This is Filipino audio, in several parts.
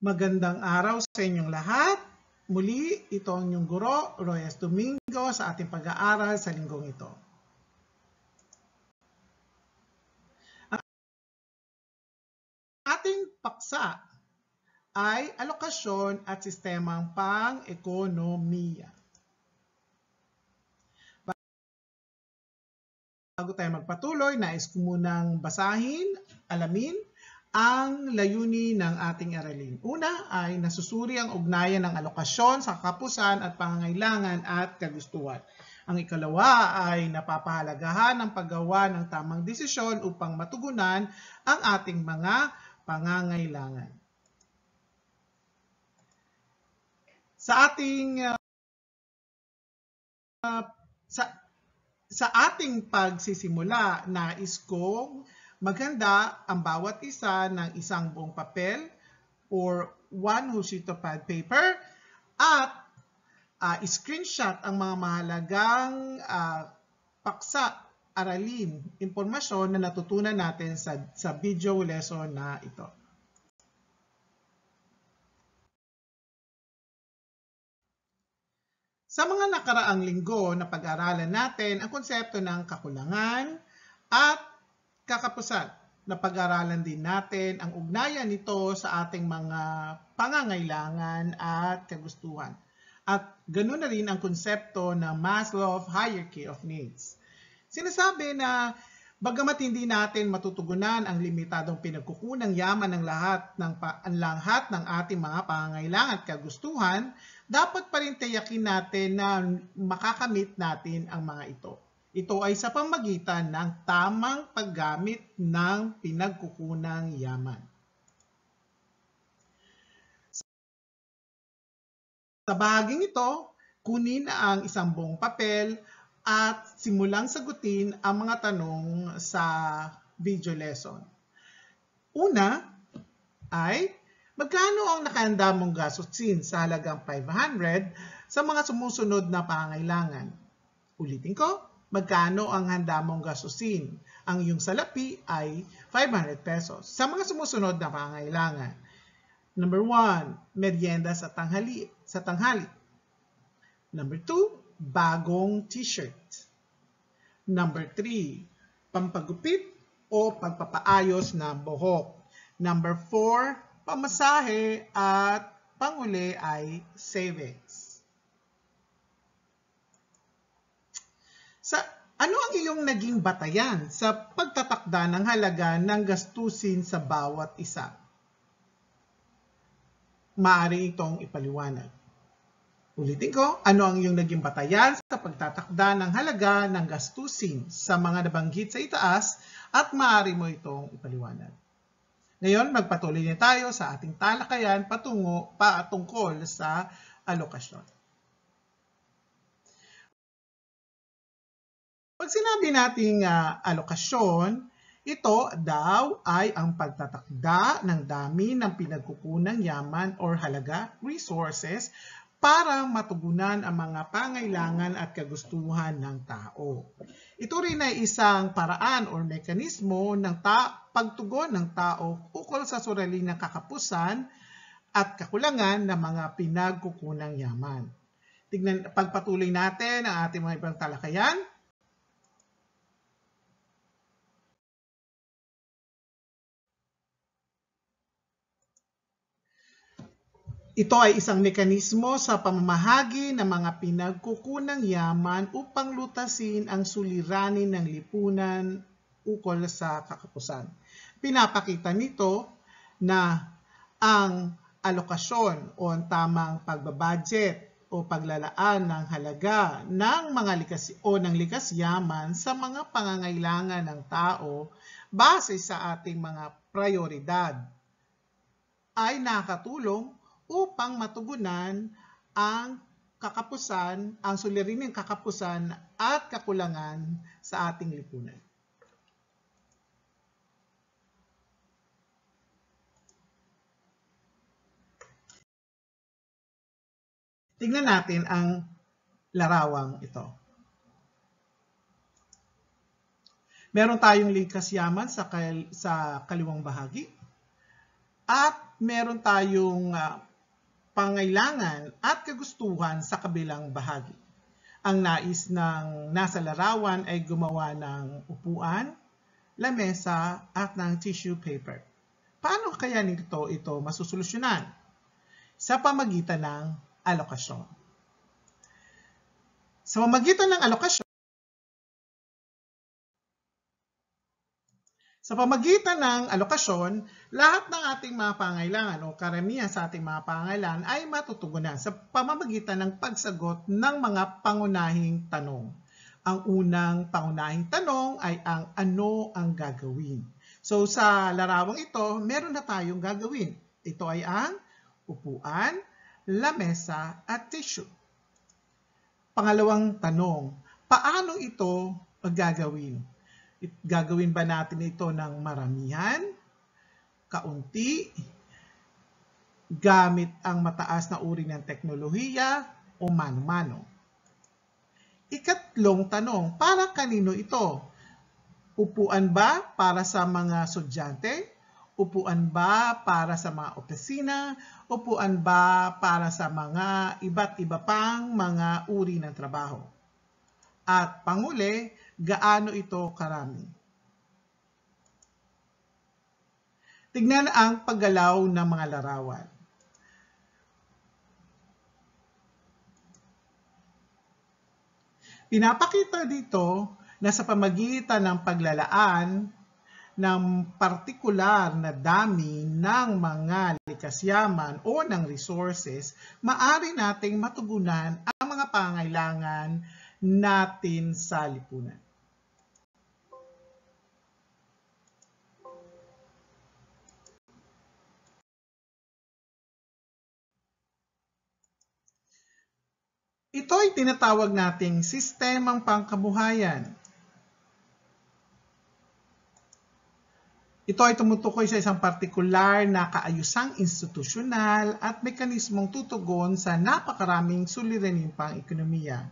Magandang araw sa inyong lahat. Muli, ito ang inyong guro, Royes Domingo, sa ating pag-aaral sa linggong ito. Ang ating paksa ay alokasyon at sistemang pang-ekonomiya. Bago tayo magpatuloy, nais ko munang basahin, alamin, ang layunin ng ating aralin. Una ay nasusuri ang ugnayan ng alokasyon sa kakapusan at pangangailangan at kagustuhan. Ang ikalawa ay napapahalagahan ang paggawa ng tamang desisyon upang matugunan ang ating mga pangangailangan. Sa ating pagsisimula, nais kong maghanda ang bawat isa ng isang buong papel or one whole sheet of pad paper at screenshot ang mga mahalagang paksa, aralin, impormasyon na natutunan natin sa video lesson na ito. Sa mga nakaraang linggo na pag-aralan natin ang konsepto ng kakulangan at kakapusan. Napag-aralan din natin ang ugnayan nito sa ating mga pangangailangan at kagustuhan. At ganoon na rin ang konsepto ng Maslow's Hierarchy of Needs. Sinasabi na bagamat hindi natin matutugunan ang limitadong pinagkukunang yaman ng lahat ng ating mga pangangailangan at kagustuhan, dapat pa rin tiyakin natin na makakamit natin ang mga ito. Ito ay sa pamamagitan ng tamang paggamit ng pinagkukunang yaman. Sa bahaging ito, kunin ang isang buong papel at simulang sagutin ang mga tanong sa video lesson. Una ay, magkano ang nakahanda mong gastusin sa halagang 500 sa mga sumusunod na pangangailangan? Ulitin ko. Magkano ang handa mong gastusin? Ang iyong salapi ay 500 pesos. Sa mga sumusunod na pangangailangan. Number 1, merienda sa tanghali. Number 2, bagong t-shirt. Number 3, pampagupit o pagpapaayos ng buhok. Number 4, pamasahe at panguli ay savings. Ano ang iyong naging batayan sa pagtatakda ng halaga ng gastusin sa bawat isa? Maaari itong ipaliwanag. Ulitin ko, ano ang iyong naging batayan sa pagtatakda ng halaga ng gastusin sa mga nabanggit sa itaas at maaari mo itong ipaliwanag. Ngayon, magpatuloy na tayo sa ating talakayan patungkol sa alokasyon. Pag sinabi nating alokasyon, ito daw ay ang pagtatakda ng dami ng pinagkukunang yaman or halaga, resources, para matugunan ang mga pangailangan at kagustuhan ng tao. Ito rin ay isang paraan or mekanismo ng pagtugon ng tao ukol sa suliraning ng kakapusan at kakulangan ng mga pinagkukunang yaman. Pagpatuloy natin ang ating mga ibang talakayan. Ito ay isang mekanismo sa pamamahagi ng mga pinagkukunang yaman upang lutasin ang suliranin ng lipunan ukol sa kakapusan. Pinapakita nito na ang alokasyon o ang tamang pagbabudget o paglalaan ng halaga ng mga likas yaman sa mga pangangailangan ng tao base sa ating mga prioridad ay nakatulong upang matugunan ang kakapusan, ang suliraning kakapusan at kakulangan sa ating lipunan. Tingnan natin ang larawang ito. Meron tayong likas yaman sa kaliwang bahagi. at meron tayong pangailangan at kagustuhan sa kabilang bahagi. Ang nais ng nasa larawan ay gumawa ng upuan, lamesa at ng tissue paper. Paano kaya ito masusolusyonan? Sa pamagitan ng alokasyon. Sa pamagitan ng alokasyon, lahat ng ating mga pangailangan o karamihan sa ating mga pangailangan ay matutugunan sa pamamagitan ng pagsagot ng mga pangunahing tanong. Ang unang pangunahing tanong ay ang ano ang gagawin. So sa larawang ito, meron na tayong gagawin. Ito ay ang upuan, lamesa at tissue. Pangalawang tanong, paano ito gagawin? Gagawin ba natin ito ng maramihan, kaunti, gamit ang mataas na uri ng teknolohiya o mano-mano? Ikatlong tanong, para kanino ito? Upuan ba para sa mga estudyante? Upuan ba para sa mga opisina? Upuan ba para sa mga iba't iba pang mga uri ng trabaho? At panghuli, gaano ito karami? Tignan ang paggalaw ng mga larawan. Pinapakita dito na sa pamagitan ng paglalaan ng partikular na dami ng mga likas yaman o ng resources, maaari nating matugunan ang mga pangailangan natin sa lipunan. Ito ay tinatawag nating sistemang pangkabuhayan. Ito ay tumutukoy sa isang partikular na kaayusang institusyonal at mekanismong tutugon sa napakaraming suliraning pang-ekonomiya.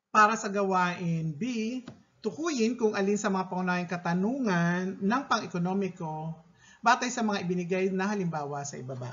Para sa gawain B, tukuyin kung alin sa mga pangunahing katanungan ng pang-ekonomiko batay sa mga ibinigay na halimbawa sa ibaba.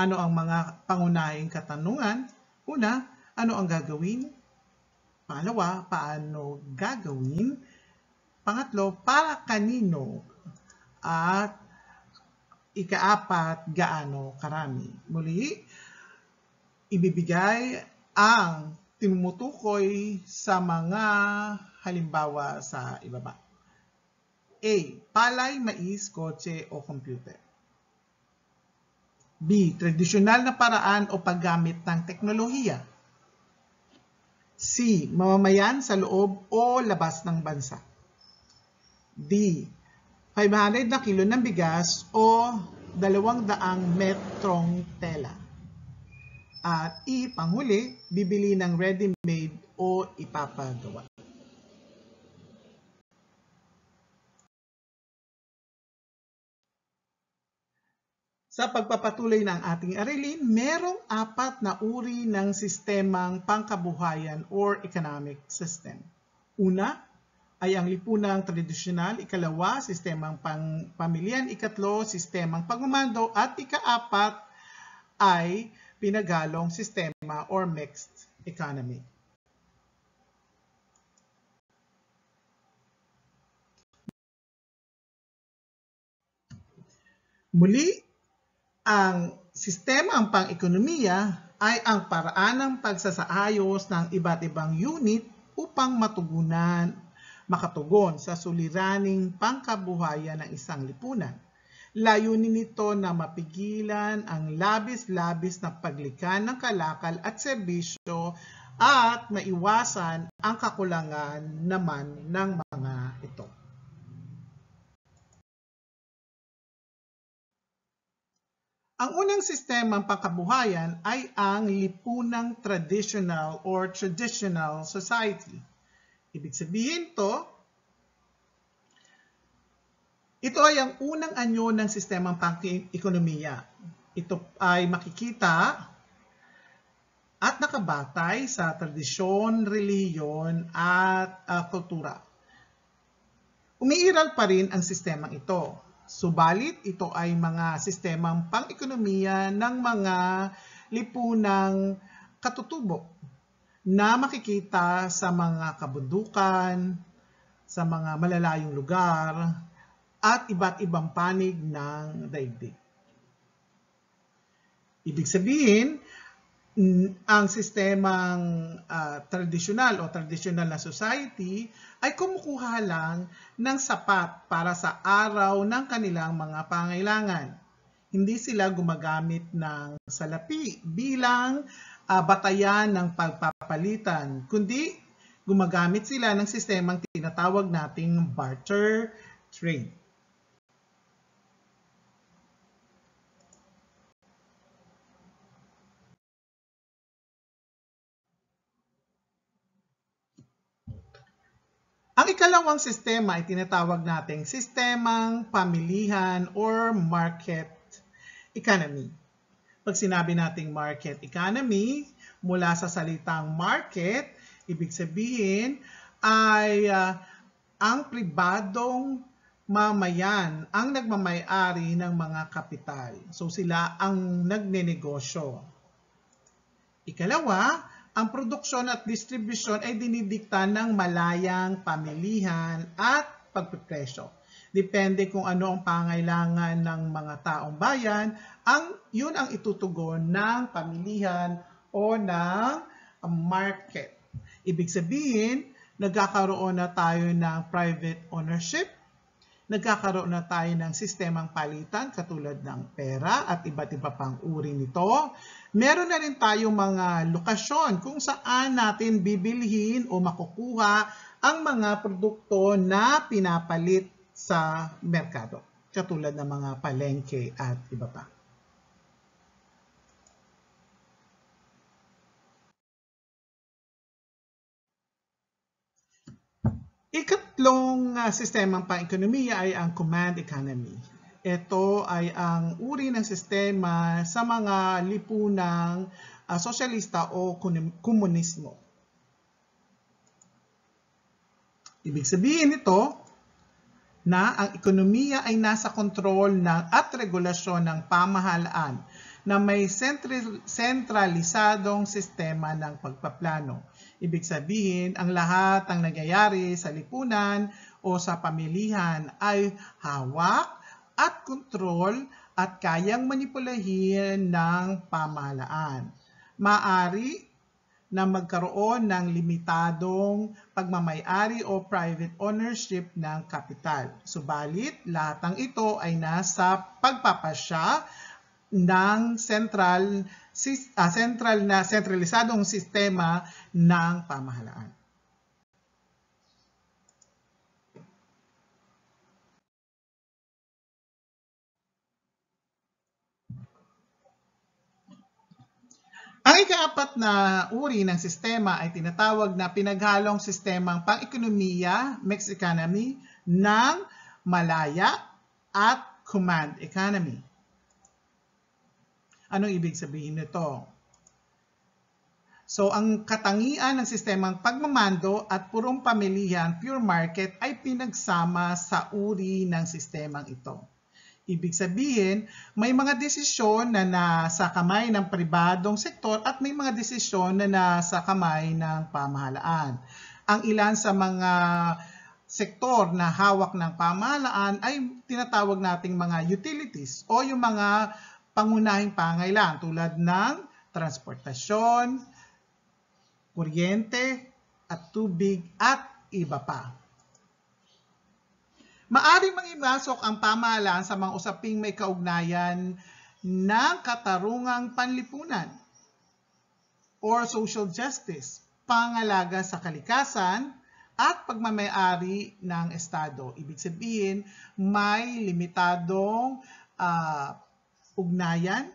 Ano ang mga pangunahing katanungan? Una, ano ang gagawin? Pangalawa, paano gagawin? Pangatlo, para kanino? At ikaapat, gaano karami? Muli, ibibigay ang tumutukoy sa mga halimbawa sa ibaba. A. Palay, mais, kotse o computer. B. Tradisyonal na paraan o paggamit ng teknolohiya. C. Mamamayan sa loob o labas ng bansa. D. 500 na kilo ng bigas o 200 metrong tela. At E. Panghuli, bibili ng ready-made o ipapagawa. Sa pagpapatuloy ng ating aralin, merong 4 na uri ng sistemang pangkabuhayan or economic system. Una ay ang lipunang tradisyonal, ikalawa, sistemang pamilyan, ikatlo, sistemang pangmamando, at ikaapat ay pinagalong sistema or mixed economy. Muli, ang sistemang pang-ekonomiya ay ang paraan ng pagsasaayos ng iba't ibang unit upang makatugon sa suliraning pangkabuhayan ng isang lipunan. Layunin nito na mapigilan ang labis-labis na paglikha ng kalakal at serbisyo at maiwasan ang kakulangan naman ng mga ito. Ang unang sistemang pangkabuhayan ay ang lipunang traditional or traditional society. Ibig sabihin ito ay ang unang anyo ng sistemang pang-ekonomiya. Ito ay makikita at nakabatay sa tradisyon, relihiyon at kultura. Umiiral pa rin ang sistemang ito, subalit ito ay mga sistemang pang-ekonomiya ng mga lipunang katutubo na makikita sa mga kabundukan, sa mga malalayong lugar, at iba't ibang panig ng daigdig. Ibig sabihin, ang sistemang tradisyonal o tradisyonal na society ay kumukuha lang ng sapat para sa araw ng kanilang mga pangailangan. Hindi sila gumagamit ng salapi bilang batayan ng pagpapalitan, kundi gumagamit sila ng sistemang tinatawag nating barter trade. Ang ikalawang sistema ay tinatawag nating sistemang pamilihan or market economy. Pag sinabi nating market economy, mula sa salitang market, ibig sabihin ay ang pribadong mamayan ang nagmamay-ari ng mga kapital. So sila ang nagnenegosyo. Ikalawa, ang produksyon at distribusyon ay dinidikta ng malayang pamilihan at pagpipresyo. Depende kung ano ang pangailangan ng mga taong bayan, yun ang itutugon ng pamilihan o ng market. Ibig sabihin, nagkakaroon na tayo ng private ownership, nagkakaroon na tayo ng sistemang palitan katulad ng pera at iba't iba pang uri nito. Meron na rin tayong mga lokasyon kung saan natin bibilhin o makukuha ang mga produkto na pinapalit sa merkado, katulad ng mga palengke at iba pa. Ikatlong sistemang pang-ekonomiya ay ang command economy. Ito ay ang uri ng sistema sa mga lipunang sosyalista o komunismo. Ibig sabihin nito na ang ekonomiya ay nasa kontrol at regulasyon ng pamahalaan na may sentralisadong sistema ng pagpaplano. Ibig sabihin, ang lahat ng nangyayari sa lipunan o sa pamilihan ay hawak at kontrol at kayang manipulahin ng pamahalaan. Maaari na magkaroon ng limitadong pagmamay-ari o private ownership ng kapital. Subalit, lahat ng ito ay nasa pagpapasya ng sentralisadong sistema ng pamahalaan. Ang ikaapat na uri ng sistema ay tinatawag na pinaghalong sistemang pang-ekonomiya, mixed economy, ng malaya at command economy. Anong ibig sabihin nito? So, ang katangian ng sistemang pagmamando at purong pamilihan, pure market, ay pinagsama sa uri ng sistemang ito. Ibig sabihin, may mga desisyon na nasa kamay ng pribadong sektor at may mga desisyon na nasa kamay ng pamahalaan. Ang ilan sa mga sektor na hawak ng pamahalaan ay tinatawag nating mga utilities o yung mga pangunahing pangailangan tulad ng transportasyon, kuryente at tubig at iba pa. Maaring mangimasok ang pamahalaan sa mga usaping may kaugnayan ng katarungang panlipunan or social justice, pangalaga sa kalikasan at pagmamay-ari ng Estado. Ibig sabihin, may limitadong ugnayan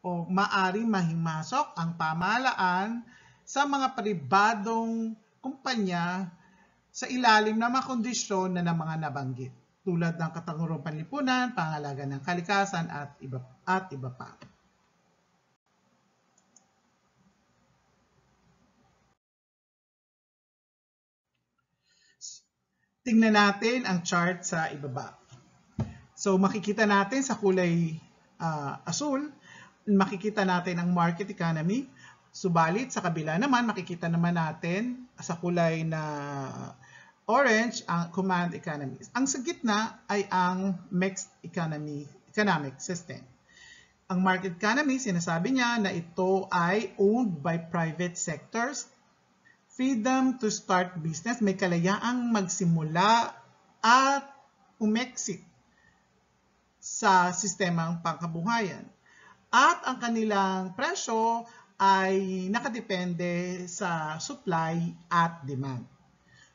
o maaring mahimasok ang pamahalaan sa mga pribadong kumpanya sa ilalim ng mga kondisyon na ng mga nabanggit, tulad ng katarungang panlipunan, pangalaga ng kalikasan at iba pa. Tingnan natin ang chart sa ibaba. So makikita natin sa kulay asul, makikita natin ang market economy. Subalit sa kabila naman, makikita naman natin sa kulay na orange ang command economy. Ang sa gitna ay ang mixed economic system. Ang market economy, sinasabi niya na ito ay owned by private sectors, freedom to start business, may kalayaang magsimula at umexit sa sistemang pangkabuhayan. At ang kanilang presyo ay nakadepende sa supply at demand.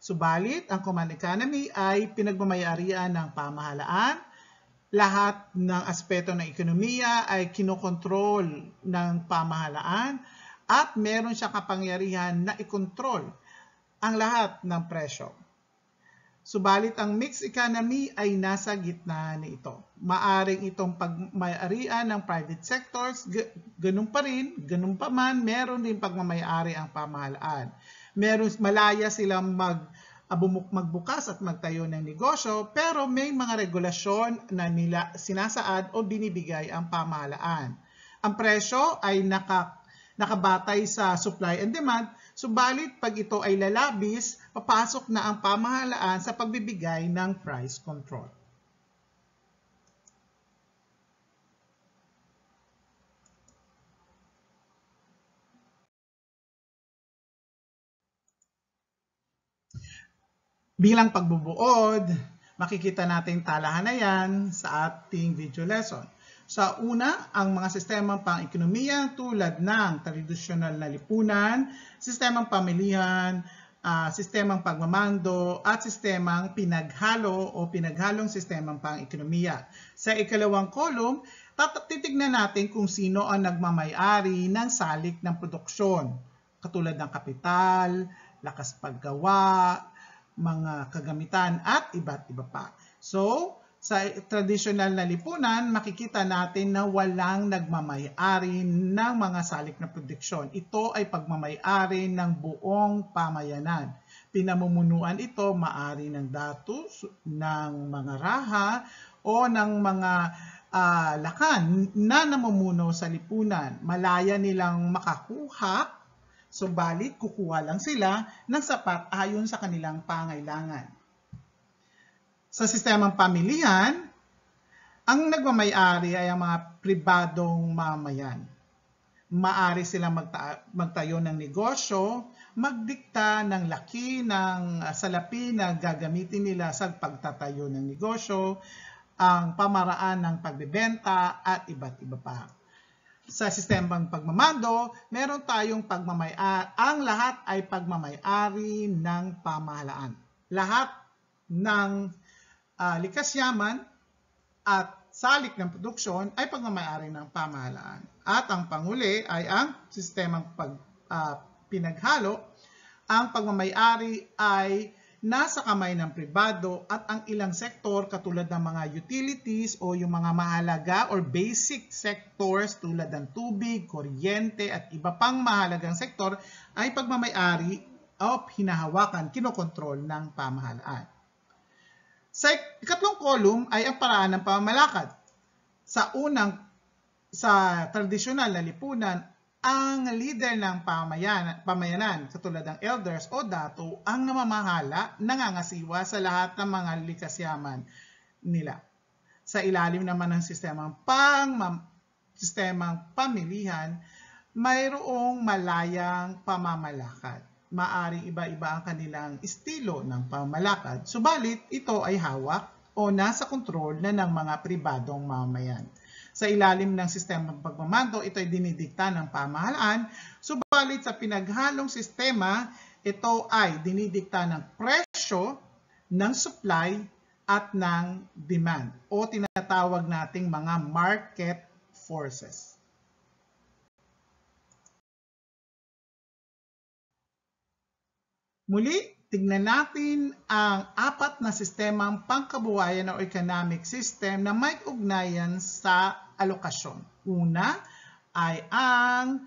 Subalit, ang command economy ay pinagmamayarian ng pamahalaan. Lahat ng aspeto ng ekonomiya ay kinokontrol ng pamahalaan at meron siyang kapangyarihan na ikontrol ang lahat ng presyo. Subalit ang mixed economy ay nasa gitna nito. Maaring itong pagmayarian ng private sectors, ganun pa rin, ganun pa man, meron din pagmamayari ang pamahalaan. Malaya silang magbukas at magtayo ng negosyo, pero may mga regulasyon na nila sinasaad o binibigay ang pamahalaan. Ang presyo ay nakabatay sa supply and demand, subalit pag ito ay lalabis, papasok na ang pamahalaan sa pagbibigay ng price control. Bilang pagbubuod, makikita natin talahan na yan sa ating video lesson. Sa una, ang mga sistemang pang-ekonomiya tulad ng tradisyonal na lipunan, sistemang pamilihan, sistemang pagmamando, at sistemang pinaghalo o pinaghalong sistemang pang-ekonomiya. Sa ikalawang kolum, titignan natin kung sino ang nagmamay-ari ng salik ng produksyon, katulad ng kapital, lakas paggawa, mga kagamitan, at iba't iba pa. So, sa tradisyonal na lipunan, makikita natin na walang nagmamay-ari ng mga salik na produksyon. Ito ay pagmamay-ari ng buong pamayanan. Pinamumunuan ito maari ng datos, ng mga raha, o ng mga lakan na namumuno sa lipunan. Malaya nilang makakuha, subalit kukuha lang sila ng sapat ayon sa kanilang pangailangan. Sa sistemang pamilihan, ang nagmamay-ari ay ang mga pribadong mamayan. Maari silang magtayo ng negosyo, magdikta ng laki ng salapi na gagamitin nila sa pagtatayo ng negosyo, ang pamaraan ng pagbebenta, at iba't iba pa. Sa sistemang pagmamando, meron tayong pagmamay-ari. Ang lahat ay pagmamay-ari ng pamahalaan. Lahat ng likas yaman at salik ng produksyon ay pagmamay-ari ng pamahalaan. At ang panghuli ay ang sistemang pinaghalo. Ang pagmamay-ari ay nasa kamay ng pribado at ang ilang sektor katulad ng mga utilities o yung mga mahalaga or basic sectors tulad ng tubig, kuryente at iba pang mahalagang sektor ay pagmamay-ari o hinahawakan, kinokontrol ng pamahalaan. Sa ikatlong kolum ay ang paraan ng pamamalakad. Sa tradisyonal na lipunan, ang leader ng pamayanan, katulad ng elders o dato, ang namamahala, nangangasiwa sa lahat ng mga likas yaman nila. Sa ilalim naman ng sistemang pamilihan, mayroong malayang pamamalakad. Maaring iba-iba ang kanilang estilo ng pamamalakad, subalit ito ay hawak o nasa kontrol na ng mga pribadong mamamayan. Sa ilalim ng sistemang pagmamando, ito ay dinidikta ng pamahalaan, subalit sa pinaghalong sistema, ito ay dinidikta ng presyo, ng supply, at ng demand o tinatawag nating mga market forces. Muli, tignan natin ang apat na sistemang pangkabuhayan o economic system na may ugnayan sa alokasyon. Una ay ang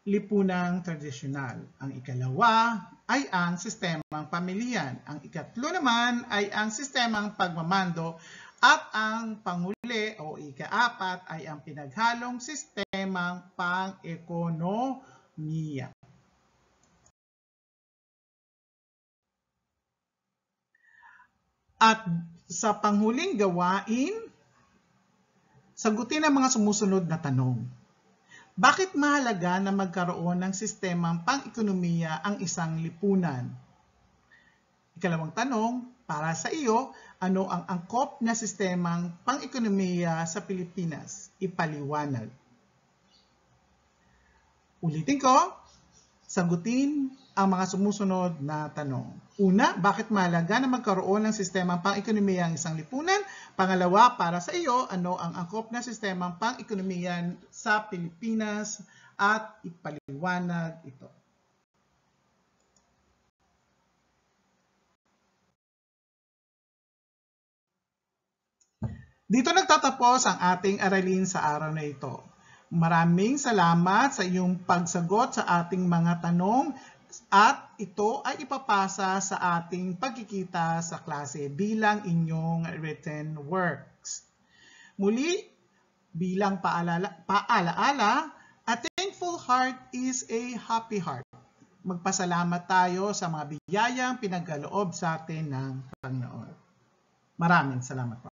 lipunang tradisyonal. Ang ikalawa ay ang sistemang pamilyan. Ang ikatlo naman ay ang sistemang pagmamando. At ang panghuli o ikaapat ay ang pinaghalong sistemang pang-ekonomiya. At sa panghuling gawain, sagutin ang mga sumusunod na tanong. Bakit mahalaga na magkaroon ng sistemang pang-ekonomiya ang isang lipunan? Ikalawang tanong, para sa iyo, ano ang angkop na sistemang pang-ekonomiya sa Pilipinas? Ipaliwanag. Ulitin ko, sagutin ang mga sumusunod na tanong. Una, bakit mahalaga na magkaroon ng sistemang pang-ekonomiya ang isang lipunan? Pangalawa, para sa iyo, ano ang angkop na sistemang pang-ekonomiya sa Pilipinas? At ipaliwanag ito. Dito nagtatapos ang ating aralin sa araw na ito. Maraming salamat sa iyong pagsagot sa ating mga tanong at ito ay ipapasa sa ating pagkikita sa klase bilang inyong written works. Muli, bilang paalaala, a thankful heart is a happy heart. Magpasalamat tayo sa mga biyayang pinagkaloob sa atin ng Panginoon. Maraming salamat po.